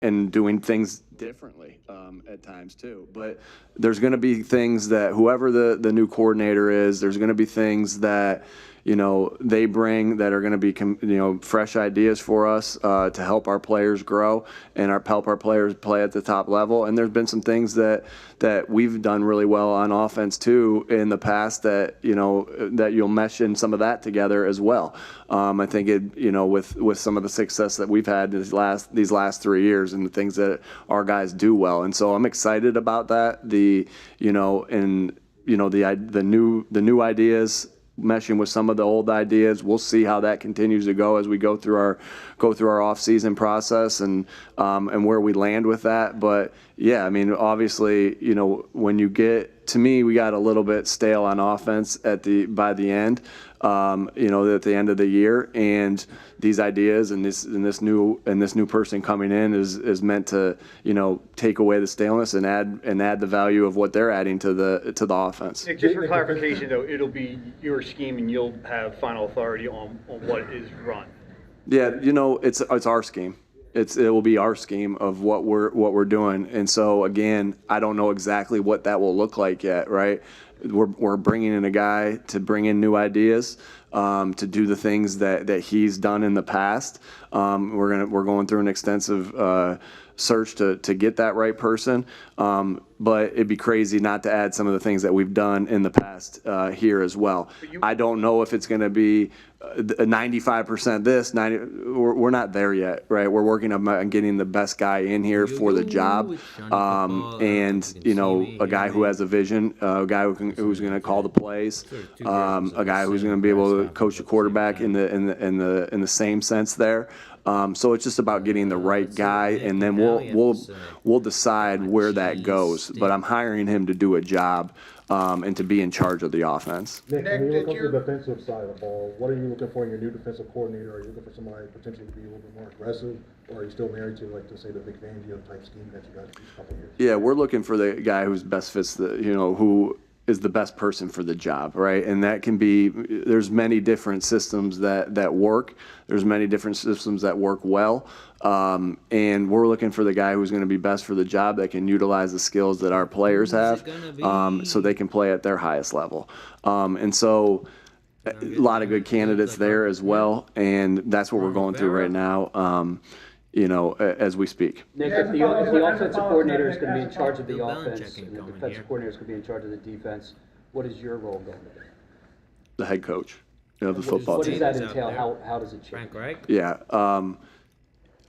and doing things differently at times too. But there's going to be things that whoever the new coordinator is, there's going to be things that they bring that are going to be fresh ideas for us to help our players grow and help our players play at the top level. And there's been some things that we've done really well on offense too in the past that that you'll mesh in some of that together as well. I think with some of the success that we've had these last 3 years and the things that our guys do well. And so I'm excited about that. The new ideas meshing with some of the old ideas. We'll see how that continues to go as we go through our off-season process and where we land with that. But yeah, I mean, obviously, when you get to me, we got a little bit stale on offense by the end. At the end of the year, and these ideas and this new person coming in is meant to take away the staleness and add the value of what they're adding to the offense. Nick, just for clarification though, it'll be your scheme and you'll have final authority on what is run. Yeah, it's our scheme. It will be our scheme of what we're doing, and so again, I don't know exactly what that will look like yet, right? We're bringing in a guy to bring in new ideas, to do the things that he's done in the past. We're going through an extensive search to get that right person. But it'd be crazy not to add some of the things that we've done in the past here as well. I don't know if it's going to be 95% this, 90. We're not there yet, right? We're working on getting the best guy in here for the job, and a guy who has a vision, a guy who's going to call the plays, a guy who's going to be able to coach the quarterback in the same sense there. So it's just about getting the right guy, and then we'll decide where that goes. But I'm hiring him to do a job and to be in charge of the offense. Nick, when you look up the defensive side of the ball, what are you looking for in your new defensive coordinator? Are you looking for somebody potentially to be a little bit more aggressive, or are you still married to, like, to say, the Vic Fangio type scheme that you got these couple of years? Yeah, we're looking for the guy who's best fits who is the best person for the job, right? And that can be, there's many different systems that work. There's many different systems that work well. And we're looking for the guy who's going to be best for the job, that can utilize the skills that our players have, so they can play at their highest level. And so a lot of good candidates there as well. And that's what we're going through right now. As we speak. Nick, if the offensive coordinator is going to be in charge of the offense and the defensive coordinator is going to be in charge of the defense, what is your role going to be? The head coach of the football team. What does that entail? How does it change? Yeah,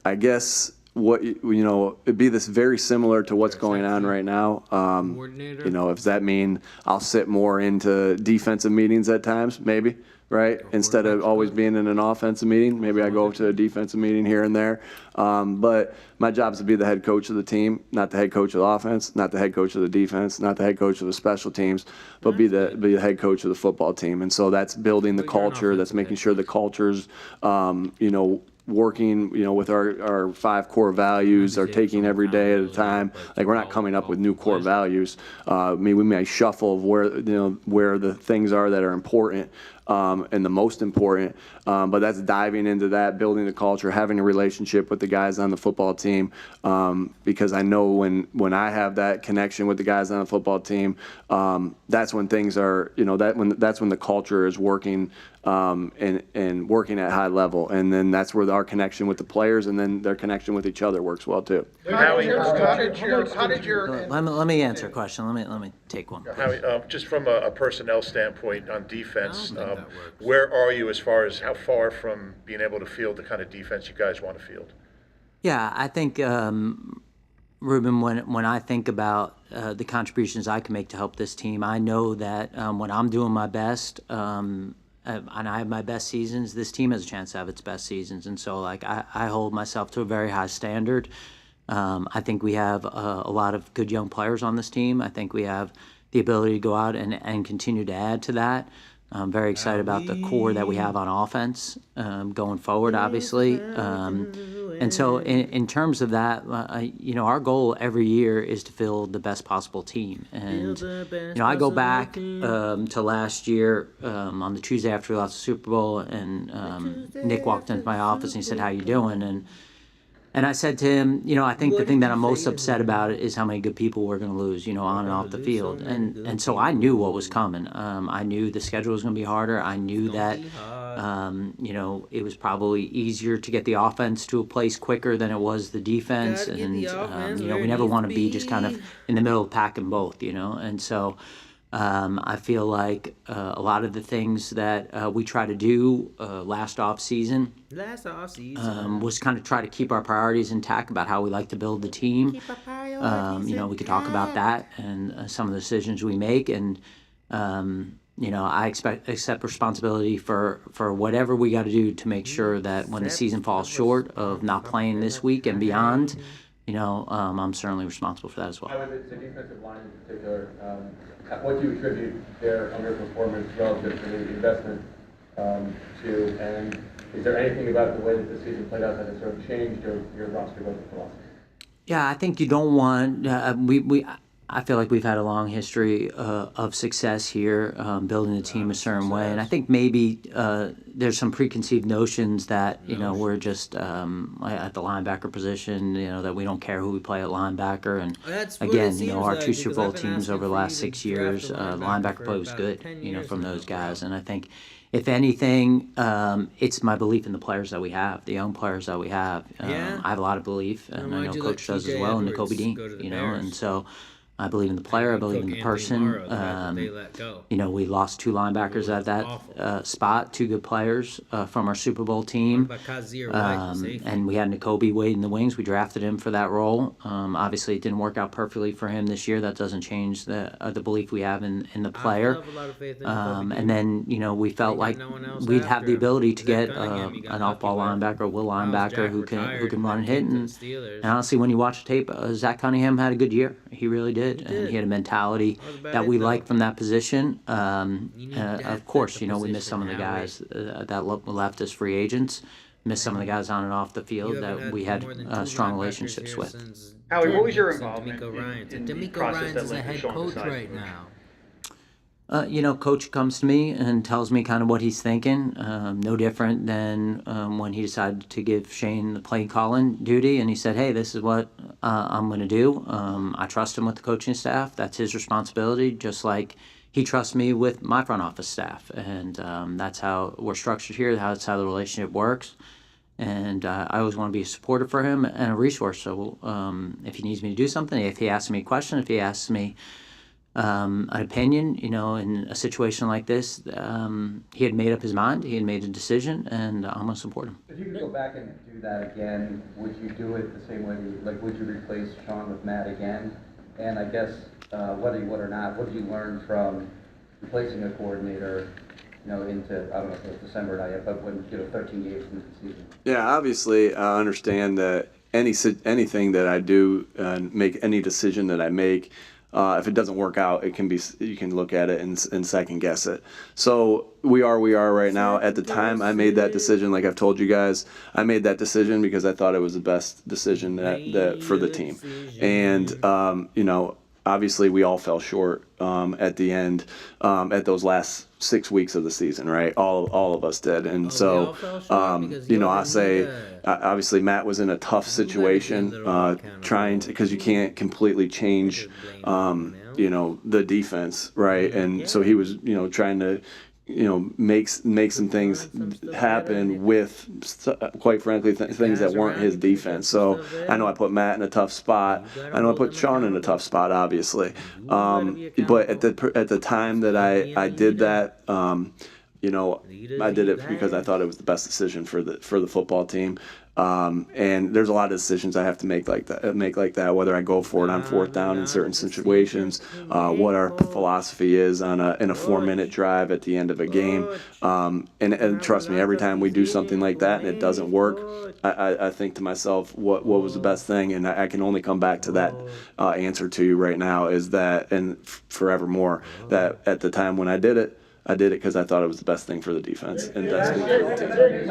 I guess it'd be this very similar to what's going on right now. If that mean I'll sit more into defensive meetings at times, maybe. Right? Instead of always being in an offensive meeting, maybe I go to a defensive meeting here and there. But my job is to be the head coach of the team, not the head coach of the offense, not the head coach of the defense, not the head coach of the special teams, but be the head coach of the football team. And so that's building the culture. That's making sure the culture's, working, with our 5 core values, are taking every day at a time. Like, we're not coming up with new core values. We may shuffle of where the things are that are important. And the most important, but that's diving into that, building the culture, having a relationship with the guys on the football team, because I know when I have that connection with the guys on the football team, that's when things are, that's when the culture is working and working at high level, and then that's where our connection with the players and then their connection with each other works well too. How did your Let me answer a question. Let me take one. Howie, just from a personnel standpoint on defense, where are you as far as how far from being able to field the kind of defense you guys want to field? Yeah, I think, Ruben, when I think about the contributions I can make to help this team, I know that when I'm doing my best, and I have my best seasons, this team has a chance to have its best seasons. And so, I hold myself to a very high standard. I think we have a lot of good young players on this team. I think we have the ability to go out and continue to add to that. I'm very excited about the core that we have on offense going forward, obviously. And so in terms of that, our goal every year is to field the best possible team. And, I go back to last year on the Tuesday after we lost the Super Bowl, and Nick walked into my office and he said, "How you doing?" And And I said to him, I think the thing that I'm most upset about is how many good people we're going to lose, on and off the field. And so I knew what was coming. I knew the schedule was going to be harder. I knew that, it was probably easier to get the offense to a place quicker than it was the defense. And, we never want to be just kind of in the middle of the pack in both, And so I feel like a lot of the things that we try to do last off season was kind of try to keep our priorities intact about how we like to build the team. We could talk about that and some of the decisions we make, and I accept responsibility for whatever we got to do to make sure that when the season falls short of not playing this week and beyond, I'm certainly responsible for that as well. How is it the defensive line in particular? What do you attribute their underperformance relative to the investment to? And is there anything about the way that the season played out that has sort of changed your roster building philosophy? Yeah, I think you don't want. I feel like we've had a long history of success here, building the team a certain way, and I think maybe there's some preconceived notions that we're just at the linebacker position, that we don't care who we play at linebacker, and again, our two Super Bowl teams over the last 6 years, the linebacker play was good, from those guys, and I think if anything, it's my belief in the players that we have, the young players that we have. I have a lot of belief, and I know Coach does as well, and Nakobe Dean, and so. I believe in the player. I believe in the person. We lost 2 linebackers at that spot, 2 good players from our Super Bowl team. And we had Nakobe Wade in the wings. We drafted him for that role. Obviously, it didn't work out perfectly for him this year. That doesn't change the belief we have in the player. And then, we felt like we'd have the ability to get an off-ball linebacker, a will linebacker who can run and hit. And honestly, when you watch the tape, Zach Cunningham had a good year. He really did. And he had a mentality that we like from that position. Of course, we missed some of the guys that left as free agents, missed some of the guys on and off the field that we had strong relationships with. Howie, what was your involvement in the process that led to Sean deciding? Coach comes to me and tells me kind of what he's thinking. No different than when he decided to give Shane the play calling duty, and he said, "Hey, this is what I'm going to do." I trust him with the coaching staff. That's his responsibility, just like he trusts me with my front office staff, and that's how we're structured here. That's how the relationship works. And I always want to be a supporter for him and a resource. So if he needs me to do something, if he asks me a question, if he asks me an opinion, in a situation like this, he had made up his mind, he had made a decision, and I'm going to support him. If you could go back and do that again, would you do it the same way, would you replace Sean with Matt again? And I guess, whether you would or not, what did you learn from replacing a coordinator, into, I don't know if it was December or not yet, but when, 13 games into the season? Yeah, obviously, I understand that anything that I do, make any decision that I make, if it doesn't work out, you can look at it and second guess it. So we are right now. At the time I made that decision, like I've told you guys, I made that decision because I thought it was the best decision that for the team. And obviously we all fell short at the end, at those last 6 weeks of the season, right? All of us did. And so I say obviously Matt was in a tough situation, trying to, because you can't completely change the defense, right? And so he was trying to make some things happen with, quite frankly, things that weren't his defense. So I know I put Matt in a tough spot. I know I put Sean in a tough spot, obviously. But at the time that I did that, I did it because I thought it was the best decision for the football team. And there's a lot of decisions I have to make like that, whether I go for it on 4th down in certain situations, what our philosophy is in a 4-minute drive at the end of a game. And trust me, every time we do something like that and it doesn't work, I think to myself, what was the best thing? And I can only come back to that answer to you right now, is that, and forevermore, that at the time when I did it because I thought it was the best thing for the defense and best thing for the team.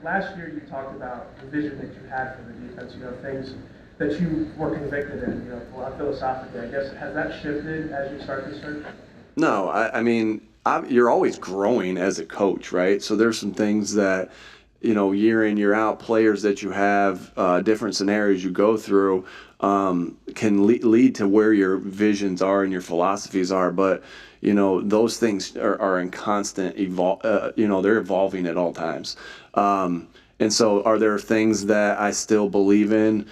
Last year you talked about the vision that you had for the defense, things that you were convicted in, philosophically. I guess, has that shifted as you start this search? No, I mean, you're always growing as a coach, right? So there's some things that year in, year out, players that you have, different scenarios you go through, can lead to where your visions are and your philosophies are. But, those things are in constant they're evolving at all times. And so are there things that I still believe in?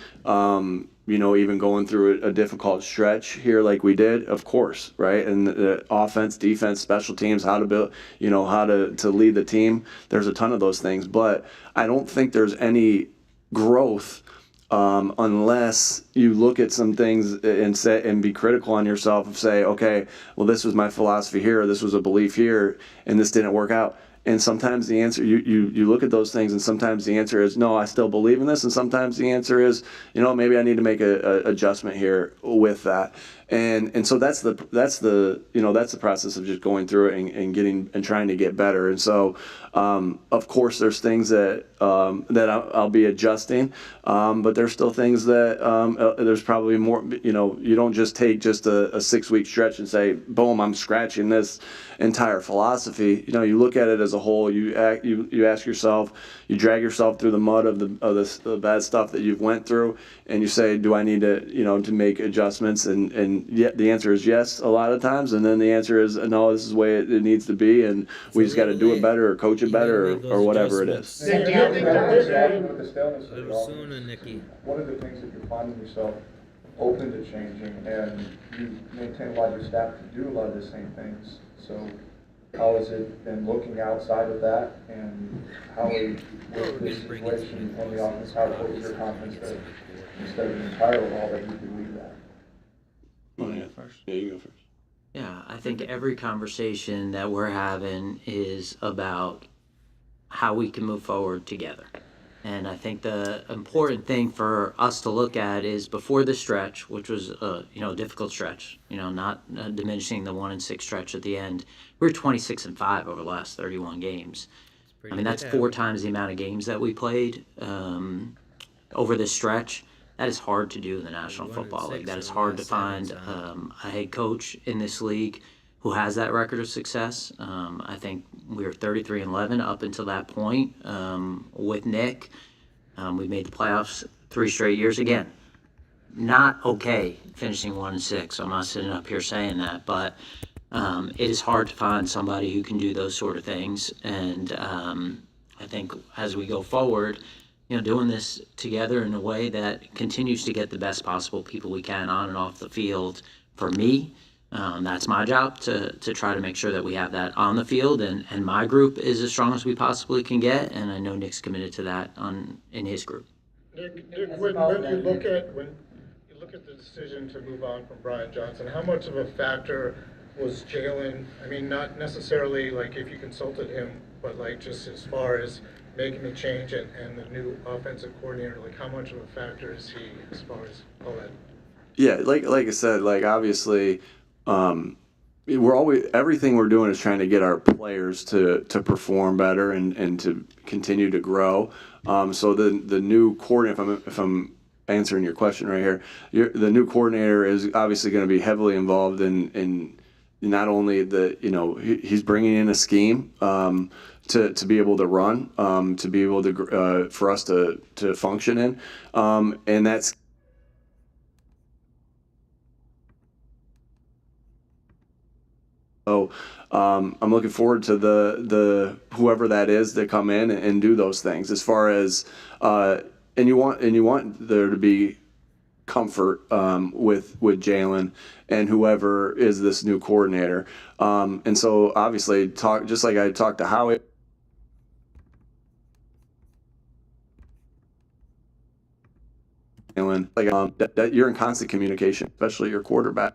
Even going through a difficult stretch here like we did, of course, right? And the offense, defense, special teams, how to build, how to lead the team. There's a ton of those things, but I don't think there's any growth unless you look at some things and be critical on yourself and say, okay, well, this was my philosophy here, this was a belief here, and this didn't work out. And sometimes the answer, you look at those things, and sometimes the answer is, no, I still believe in this. And sometimes the answer is, maybe I need to make a adjustment here with that. And so that's the process of just going through it and trying to get better. And so, of course, there's things that I'll be adjusting, but there's still things that there's probably more. You don't just take just a 6-week stretch and say, boom, I'm scratching this entire philosophy. You look at it as a whole. You ask yourself, you drag yourself through the mud of the bad stuff that you've went through, and you say, do I need to to make adjustments? And yet the answer is yes a lot of times, and then the answer is no, this is the way it needs to be, and we just got to do it better or coach it better or whatever it is. Nick, do you think there's With the staleness of the offense, one of the things that you're finding yourself open to changing, and you maintain a lot of your staff to do a lot of the same things. So how has it been looking outside of that, and how with this situation on the offense, what was your confidence that instead of an entire overhaul that you could lead that? Yeah, you go first. Yeah, I think every conversation that we're having is about how we can move forward together. And I think the important thing for us to look at is before the stretch, which was a difficult stretch, not diminishing the 1-6 stretch at the end. We were 26-5 over the last 31 games. I mean, that's 4 times the amount of games that we played over this stretch. That is hard to do in the National Football League. That is hard to find a head coach in this league who has that record of success. I think we were 33-11 up until that point with Nick. We made the playoffs 3 straight years again. Not okay finishing 1-6. I'm not sitting up here saying that, but it is hard to find somebody who can do those sort of things. And I think as we go forward, doing this together in a way that continues to get the best possible people we can on and off the field. For me, that's my job to try to make sure that we have that on the field, and my group is as strong as we possibly can get, and I know Nick's committed to that in his group. Nick, when you look at the decision to move on from Brian Johnson, how much of a factor was Jalen? I mean, not necessarily like if you consulted him, but like just as far as making the change and the new offensive coordinator, like how much of a factor is he as far as all that? Yeah, like I said, obviously, everything we're doing is trying to get our players to perform better and to continue to grow. So the new coordinator, if I'm answering your question right here, the new coordinator is obviously going to be heavily involved in not only he's bringing in a scheme to be able to run, to be able to for us to function in, and that's. So I'm looking forward to the whoever that is to come in and do those things. As far as and you want there to be comfort with Jalen and whoever is this new coordinator. And so obviously just like I talked to Howie. That you're in constant communication, especially your quarterback,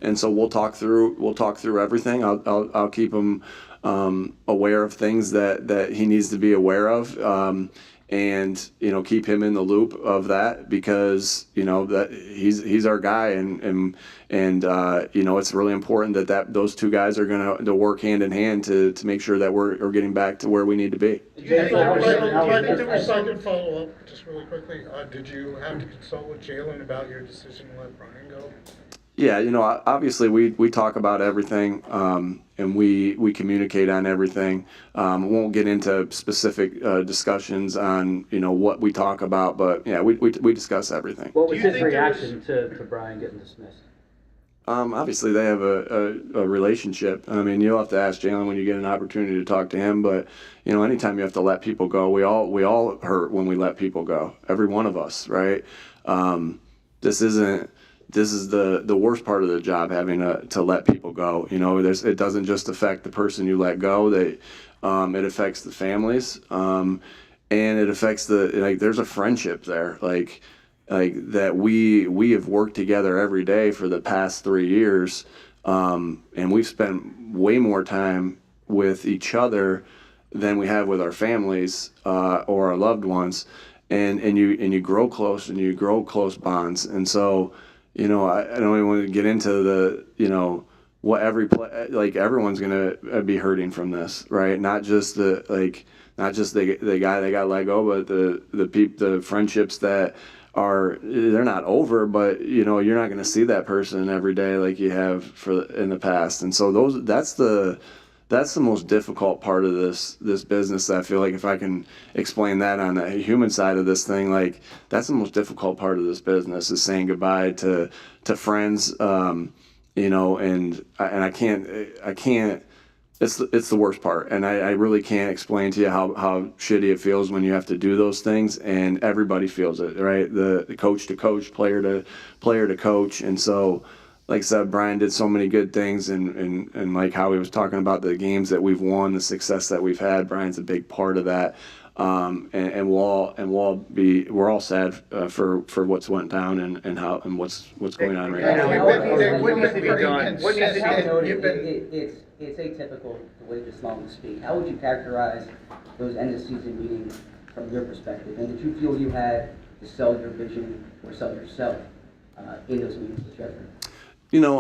and so we'll talk through everything. I'll keep him aware of things that he needs to be aware of, and keep him in the loop of that, because that he's our guy, and it's really important that those two guys are going to work hand in hand to make sure that we're getting back to where we need to be. Second follow-up, just really quickly, did you have to consult with Jalen about your decision to let Brian go? Yeah, obviously we talk about everything, and we communicate on everything. Won't get into specific discussions on what we talk about, but yeah, we discuss everything. What Do was you his think there was- reaction to Brian getting dismissed? Obviously they have a relationship. I mean, you'll have to ask Jalen when you get an opportunity to talk to him, but anytime you have to let people go, we all hurt when we let people go. Every one of us, right? This is the worst part of the job, having to let people go. It doesn't just affect the person you let go. It affects the families, and it affects there's a friendship there, like that we have worked together every day for the past 3 years, and we've spent way more time with each other than we have with our families or our loved ones, and you grow close, and you grow close bonds. And so I don't even want to get into the what everyone's gonna be hurting from this, right? Not just the guy that got let go, but the friendships that they're not over, but you're not going to see that person every day like you have in the past. And so that's the most difficult part of this business. I feel like if I can explain that on the human side of this thing, like that's the most difficult part of this business, is saying goodbye to friends, and I can't. It's the worst part, and I really can't explain to you how shitty it feels when you have to do those things, and everybody feels it, right? The coach to coach, player to coach. And so, like I said, Brian did so many good things, and like Howie was talking about the games that we've won, the success that we've had. Brian's a big part of that, and we're all sad for what's went down and what's going on right now. What needs to be done? What needs to be done? It's atypical to wait this long to speak. How would you characterize those end of season meetings from your perspective? And did you feel you had to sell your vision or sell yourself in those meetings with Jeffrey?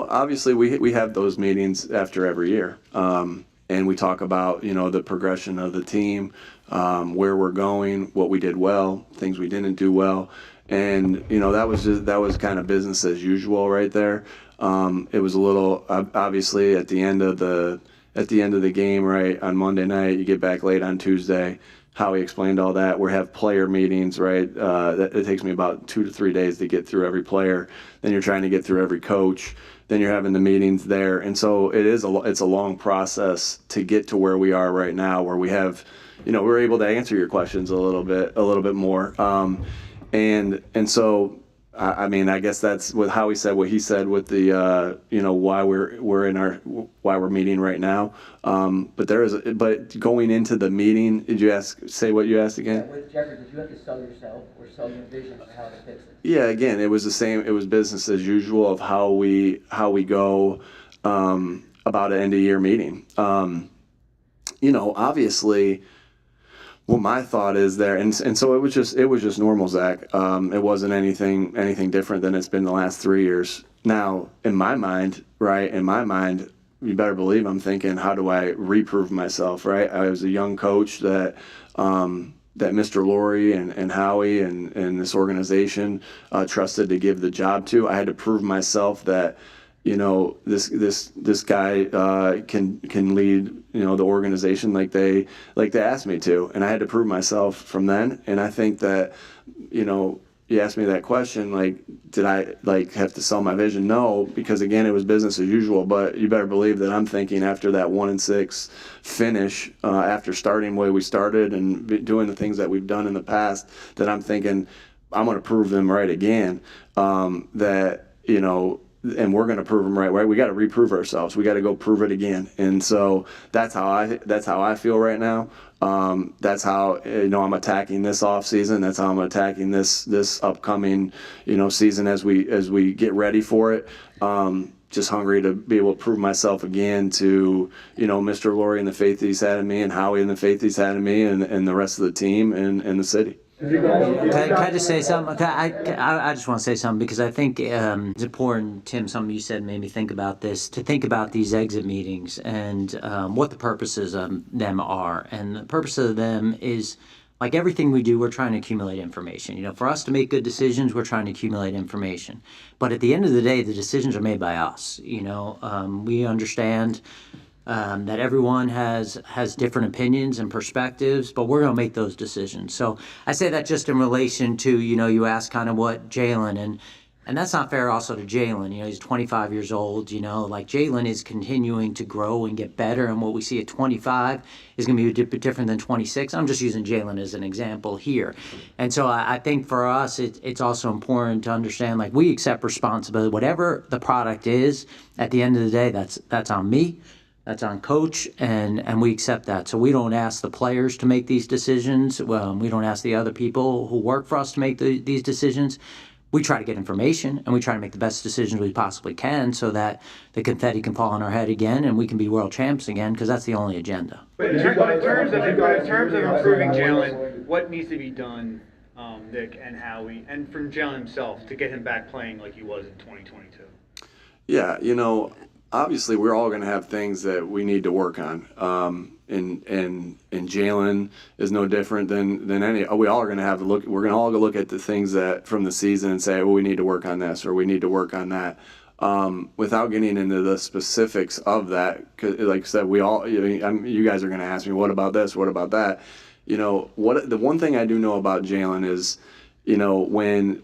Obviously we have those meetings after every year, and we talk about the progression of the team, where we're going, what we did well, things we didn't do well, and that was kind of business as usual right there. It was a little obviously at the end of the game, right, on Monday night. You get back late on Tuesday. Howie explained all that. We have player meetings, right? It takes me about 2 to 3 days to get through every player. Then you're trying to get through every coach. Then you're having the meetings there, and so it's a long process to get to where we are right now, where we have, we're able to answer your questions a little bit more, and so. I mean, I guess that's what Howie said. What he said with the, why we're meeting right now. But going into the meeting, did you say what you asked again? Yeah, with Jeffrey, did you have to sell yourself or sell your vision for how to fix it? Yeah, again, it was the same. It was business as usual of how we go about an end of year meeting. Obviously. Well, my thought is there, and so it was just normal, Zach. It wasn't anything different than it's been the last 3 years. Now, in my mind, you better believe I'm thinking, how do I reprove myself, right? I was a young coach that Mr. Laurie and Howie and this organization trusted to give the job to. I had to prove myself that. This guy can lead the organization like they asked me to, and I had to prove myself from then. And I think that you asked me that question, like, did I have to sell my vision? No, because again, it was business as usual. But you better believe that I'm thinking after that 1-6 finish, after starting the way we started and doing the things that we've done in the past, that I'm thinking I'm going to prove them right again. And we're going to prove them right. We got to reprove ourselves. We got to go prove it again. And so that's how I feel right now. That's how I'm attacking this off season. That's how I'm attacking this upcoming season as we get ready for it. Just hungry to be able to prove myself again to Mr. Laurie and the faith that he's had in me, and Howie and the faith he's had in me, and the rest of the team and the city. Can I just say something? I just want to say something because I think it's important, Tim, something you said made me think about this, to think about these exit meetings and what the purposes of them are. And the purpose of them is like everything we do, we're trying to accumulate information. You know, for us to make good decisions, we're trying to accumulate information. But at the end of the day, the decisions are made by us. You know, we understand that everyone has different opinions and perspectives, but we're going to make those decisions. So I say that just in relation to, you know, you asked kind of what Jalen, and that's not fair also to Jalen. You know, he's 25 years old, you know, like Jalen is continuing to grow and get better, and what we see at 25 is going to be a bit different than 26. I'm just using Jalen as an example here. And so I think for us, it's also important to understand, like, we accept responsibility. Whatever the product is, at the end of the day, that's on me. That's on coach, and we accept that. So we don't ask the players to make these decisions. We don't ask the other people who work for us to make these decisions. We try to get information, and we try to make the best decisions we possibly can so that the confetti can fall on our head again and we can be world champs again, because that's the only agenda. But in terms of improving Jalen, what needs to be done, Nick and Howie, and from Jalen himself, to get him back playing like he was in 2022? Yeah, you know, obviously we're all going to have things that we need to work on. And Jalen is no different than any. We all are going to have to look. We're going to all go look at the things that from the season and say, well, we need to work on this or we need to work on that. Without getting into the specifics of that, 'cause like I said, we all. You guys are going to ask me, what about this? What about that? You know, the one thing I do know about Jalen is, you know, when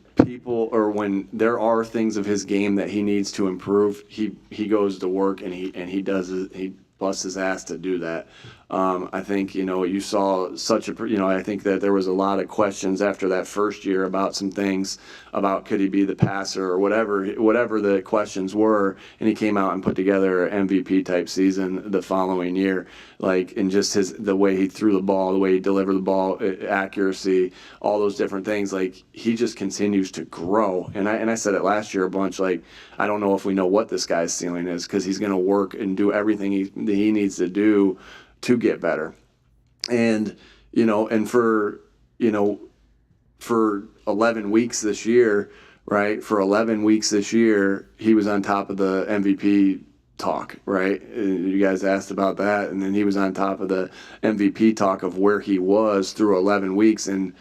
there are things of his game that he needs to improve, he goes to work and he does it. He busts his ass to do that. I think, you know, you saw I think that there was a lot of questions after that first year about some things about could he be the passer or whatever the questions were, and he came out and put together an MVP type season the following year, like, and just the way he threw the ball, the way he delivered the ball, accuracy, all those different things, like, he just continues to grow. And I said it last year a bunch, like, I don't know if we know what this guy's ceiling is, because he's going to work and do everything he needs to do to get better. And, you know, and for 11 weeks this year, right? For 11 weeks this year, he was on top of the MVP talk, right? You guys asked about that. And then he was on top of the MVP talk of where he was through 11 weeks. And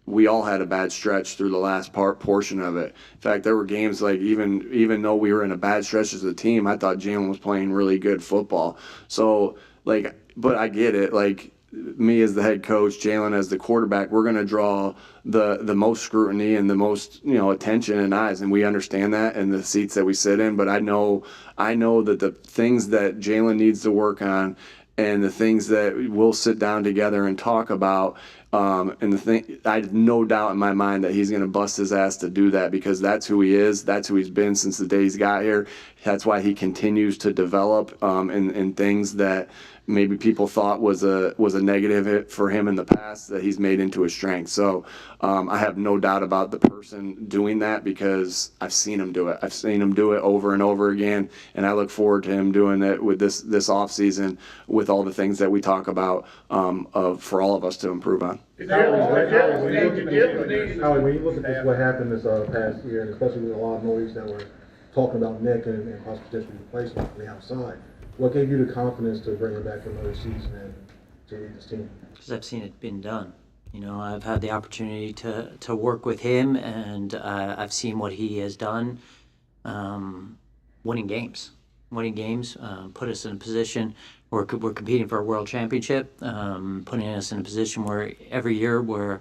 we all had a bad stretch through the last portion of it. In fact, there were games, like, even though we were in a bad stretch as a team, I thought Jalen was playing really good football. So, like, but I get it. Like, me as the head coach, Jalen as the quarterback, we're going to draw the most scrutiny and the most, you know, attention and eyes, and we understand that in the seats that we sit in. But I know that the things that Jalen needs to work on and the things that we'll sit down together and talk about, and I have no doubt in my mind that he's going to bust his ass to do that, because that's who he is. That's who he's been since the day he's got here. That's why he continues to develop in things that maybe people thought was a negative for him in the past, that he's made into a strength. So I have no doubt about the person doing that, because I've seen him do it. I've seen him do it over and over again, and I look forward to him doing it with this off season, with all the things that we talk about for all of us to improve on. Howie, when you look at what happened this past year, and especially with a lot of noise that we're talking about Nick and possibly potentially replacement from the outside, what gave you the confidence to bring him back for another season and to lead this team? Because I've seen it been done. You know, I've had the opportunity to work with him, and I've seen what he has done, winning games, put us in a position where we're competing for a world championship, putting us in a position where every year we're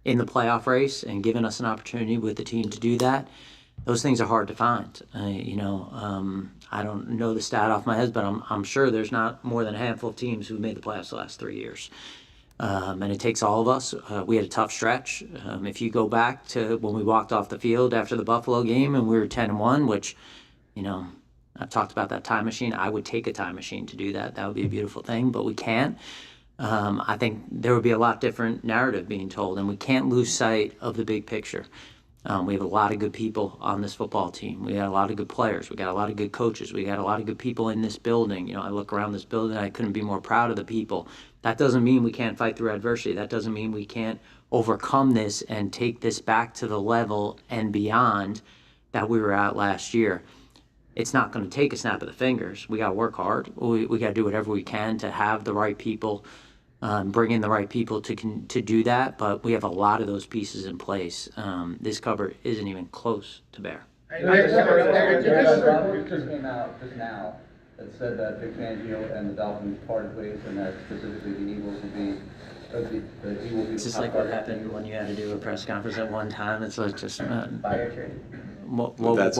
in the playoff race and giving us an opportunity with the team to do that. Those things are hard to find. I don't know the stat off my head, but I'm sure there's not more than a handful of teams who've made the playoffs the last 3 years. And it takes all of us. We had a tough stretch. If you go back to when we walked off the field after the Buffalo game and we were 10-1, which, you know, I've talked about that time machine. I would take a time machine to do that. That would be a beautiful thing, but we can't. I think there would be a lot different narrative being told, and we can't lose sight of the big picture. We have a lot of good people on this football team. We got a lot of good players. We got a lot of good coaches. We got a lot of good people in this building. You know, I look around this building, I couldn't be more proud of the people. That doesn't mean we can't fight through adversity. That doesn't mean we can't overcome this and take this back to the level and beyond that we were at last year. It's not going to take a snap of the fingers. We got to work hard. We got to do whatever we can to have the right people bring in the right people to do that. But we have a lot of those pieces in place. This cover isn't even close to bare. It just came out just now that said that Vic Fangio and the Dolphins parted ways, and that specifically the Eagles will be. It's just like what happened when you had to do a press conference at one time. It's like just. Buyer trade. What was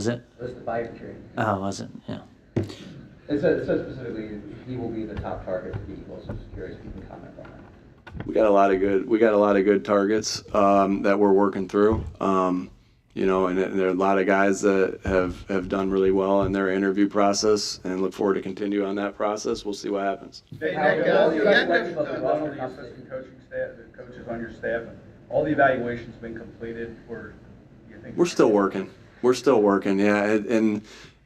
it? It was the buyer trade. Oh, was it? Yeah. It says specifically he will be the top target for the Eagles. I'm just curious if you can comment on that. We got a lot of good targets that we're working through. You know, and there are a lot of guys that have done really well in their interview process, and look forward to continue on that process. We'll see what happens. Hey, Nick, the assistant coaching staff, the coaches on your staff, and all the evaluations been completed, or you think? We're still working. Yeah,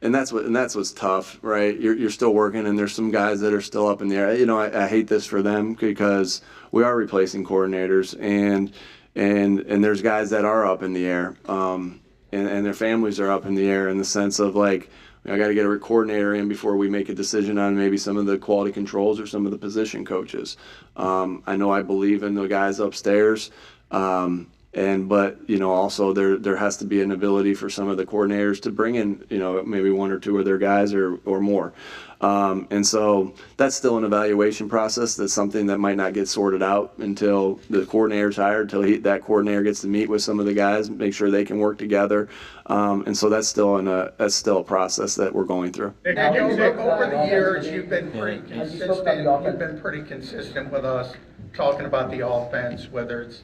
and that's what's tough, right? You're still working, and there's some guys that are still up in the air. You know, I hate this for them because we are replacing coordinators, and there's guys that are up in the air, and their families are up in the air in the sense of like, I got to get a coordinator in before we make a decision on maybe some of the quality controls or some of the position coaches. I know I believe in the guys upstairs, but you know, also there has to be an ability for some of the coordinators to bring in, you know, maybe one or two of their guys or more. And so that's still an evaluation process. That's something that might not get sorted out until the coordinator's hired, until that coordinator gets to meet with some of the guys, make sure they can work together. And so that's still a process that we're going through. Nick, over the years, you've been pretty consistent. You've been pretty consistent with us talking about the offense, whether it's,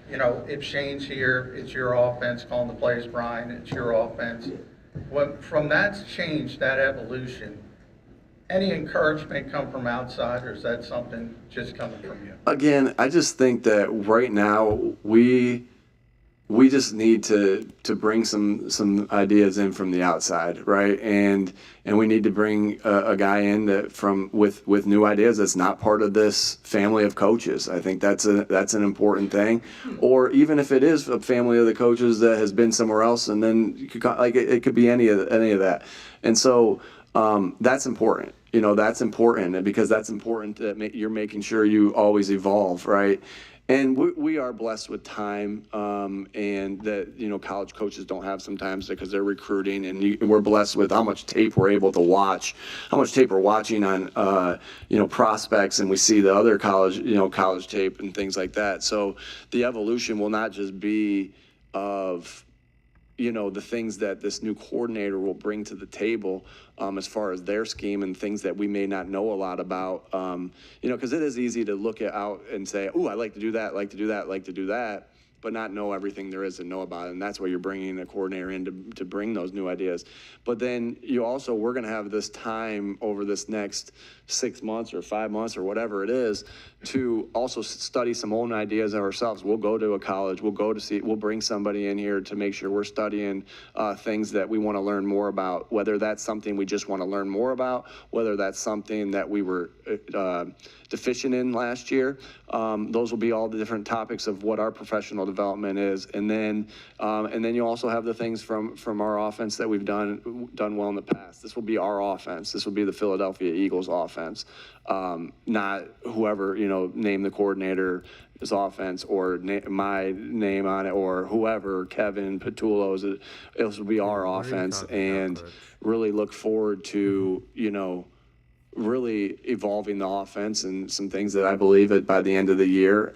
you know, if Shane's here, it's your offense, calling the plays, Brian, it's your offense. From that change, that evolution, any encouragement come from outside, or is that something just coming from you? Again, I just think that right now we just need to bring some ideas in from the outside, right? And we need to bring a guy in that with new ideas that's not part of this family of coaches. I think that's an important thing. Or even if it is a family of the coaches that has been somewhere else, and then it could be any of that. And so that's important. You know, that's important because that's important that you're making sure you always evolve, right? And we are blessed with time, and that, you know, college coaches don't have sometimes because they're recruiting, and we're blessed with how much tape we're able to watch, how much tape we're watching on, you know, prospects, and we see the other college tape and things like that. So the evolution will not just be of, you know, the things that this new coordinator will bring to the table as far as their scheme and things that we may not know a lot about, you know, because it is easy to look out and say, oh, I like to do that, but not know everything there is to know about it. And that's why you're bringing a coordinator in to bring those new ideas. But then we're going to have this time over this next 6 months or 5 months or whatever it is to also study some own ideas ourselves. We'll go to a college, we'll bring somebody in here to make sure we're studying things that we want to learn more about, whether that's something we just want to learn more about, whether that's something that we were deficient in last year. Those will be all the different topics of what our professional development is. And then you also have the things from our offense that we've done well in the past. This will be our offense. This will be the Philadelphia Eagles offense, not whoever, you know, name the coordinator's offense or my name on it or whoever, Kevin Patullo's. It will be our offense, and really look forward to, you know, really evolving the offense and some things that I believe that by the end of the year,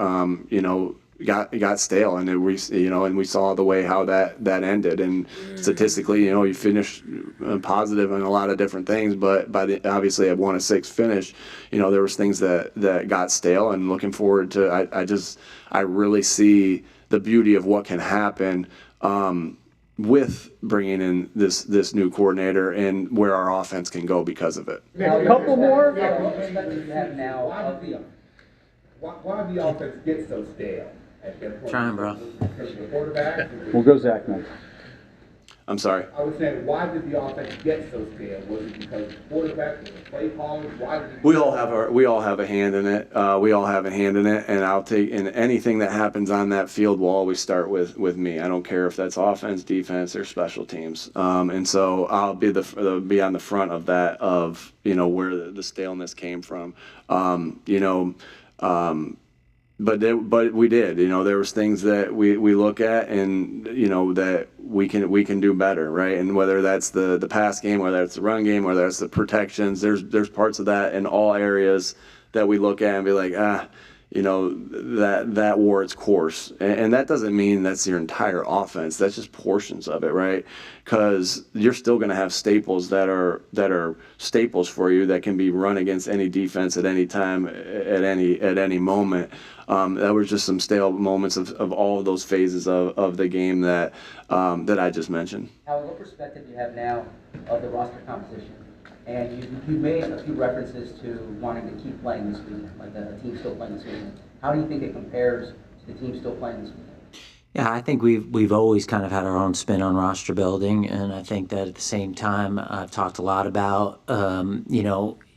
you know, got stale, and we saw the way how that ended. And statistically, you know, you finished positive on a lot of different things, but obviously at 1-6 finish, you know, there was things that got stale. And looking forward to, I really see the beauty of what can happen with bringing in this new coordinator and where our offense can go because of it. Now, a couple more. What perspective you have now of the Why the offense gets so stale? Trying, bro. Because of the quarterback? We'll go Zach next. I'm sorry. I was saying, why did the offense get so stale? Was it because the quarterback, was it play calling? Why did it? We all have a hand in it. We all have a hand in it, and and anything that happens on that field will always start with me. I don't care if that's offense, defense, or special teams. And so I'll be be on the front of that, of where the staleness came from. But we did. There was things that we look at, and that we can do better, right? And whether that's the pass game, whether it's the run game, whether it's the protections, there's parts of that in all areas that we look at and be like, that wore its course. And that doesn't mean that's your entire offense. That's just portions of it, right? Because you're still going to have staples that are staples for you that can be run against any defense at any time, at any moment. That was just some stale moments of all of those phases of the game that I just mentioned. Howie, what perspective do you have now of the roster composition? And you made a few references to wanting to keep playing this week, like a team still playing this week. How do you think it compares to the team still playing this week? Yeah, I think we've always kind of had our own spin on roster building, and I think that at the same time, I've talked a lot about,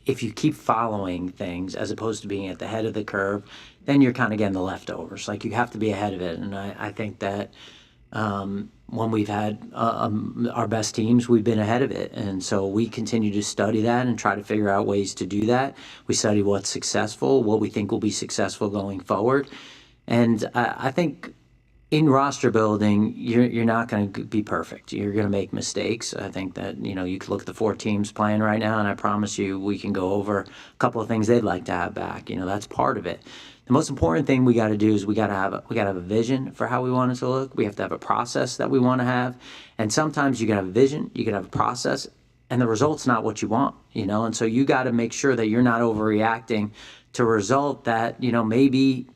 if you keep following things as opposed to being at the head of the curve, then you're kind of getting the leftovers. Like, you have to be ahead of it, and I think that when we've had our best teams, we've been ahead of it. And so we continue to study that and try to figure out ways to do that. We study what's successful, what we think will be successful going forward. And I think in roster building, you're not going to be perfect. You're going to make mistakes. I think that, you can look at the 4 teams playing right now, and I promise you we can go over a couple of things they'd like to have back. That's part of it. The most important thing we got to do is we got to have a vision for how we want it to look. We have to have a process that we want to have. And sometimes you can have a vision, you can have a process, and the result's not what you want, And so you got to make sure that you're not overreacting to a result that, maybe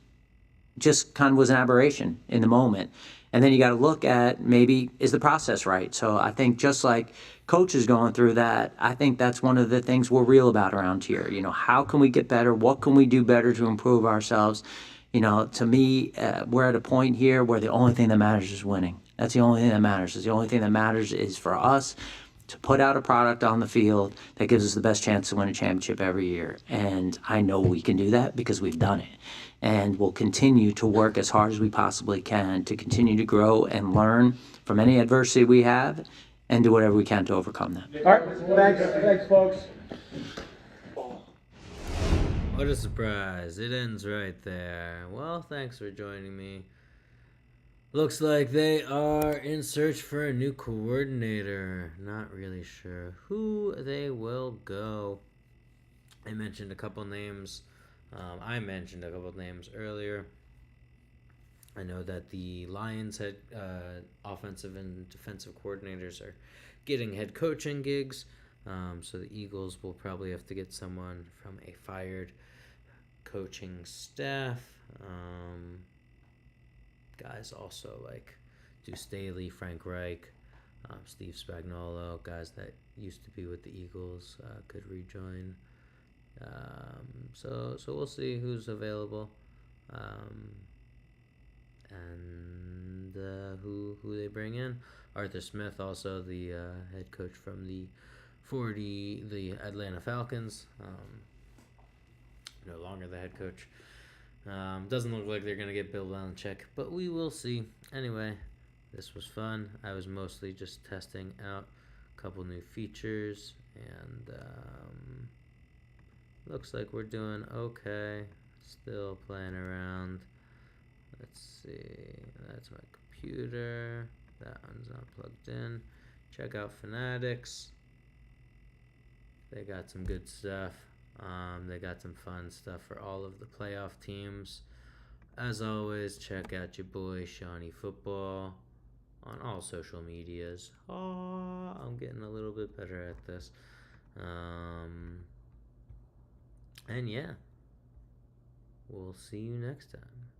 just kind of was an aberration in the moment. And then you got to look at, maybe, is the process right? So I think just like coaches going through that, I think that's one of the things we're real about around here. How can we get better? What can we do better to improve ourselves? To me, we're at a point here where the only thing that matters is winning. That's the only thing that matters. The only thing that matters is for us to put out a product on the field that gives us the best chance to win a championship every year. And I know we can do that because we've done it. And we'll continue to work as hard as we possibly can to continue to grow and learn from any adversity we have and do whatever we can to overcome that. All right, thanks, folks. What a surprise. It ends right there. Well, thanks for joining me. Looks like they are in search for a new coordinator. Not really sure who they will go. I mentioned a couple names earlier. I know that the Lions had offensive and defensive coordinators are getting head coaching gigs. So the Eagles will probably have to get someone from a fired coaching staff. Guys also like Deuce Staley, Frank Reich, Steve Spagnuolo, guys that used to be with the Eagles could rejoin. So we'll see who's available, and who they bring in. Arthur Smith, also the head coach from the Atlanta Falcons, no longer the head coach. Doesn't look like they're gonna get Bill Belichick, but we will see. Anyway, this was fun. I was mostly just testing out a couple new features, and looks like we're doing okay. Still playing around. Let's see. That's my computer. That one's not plugged in. Check out Fanatics. They got some good stuff. They got some fun stuff for all of the playoff teams. As always, check out your boy Shawnee Football on all social medias. I'm getting a little bit better at this. And yeah, we'll see you next time.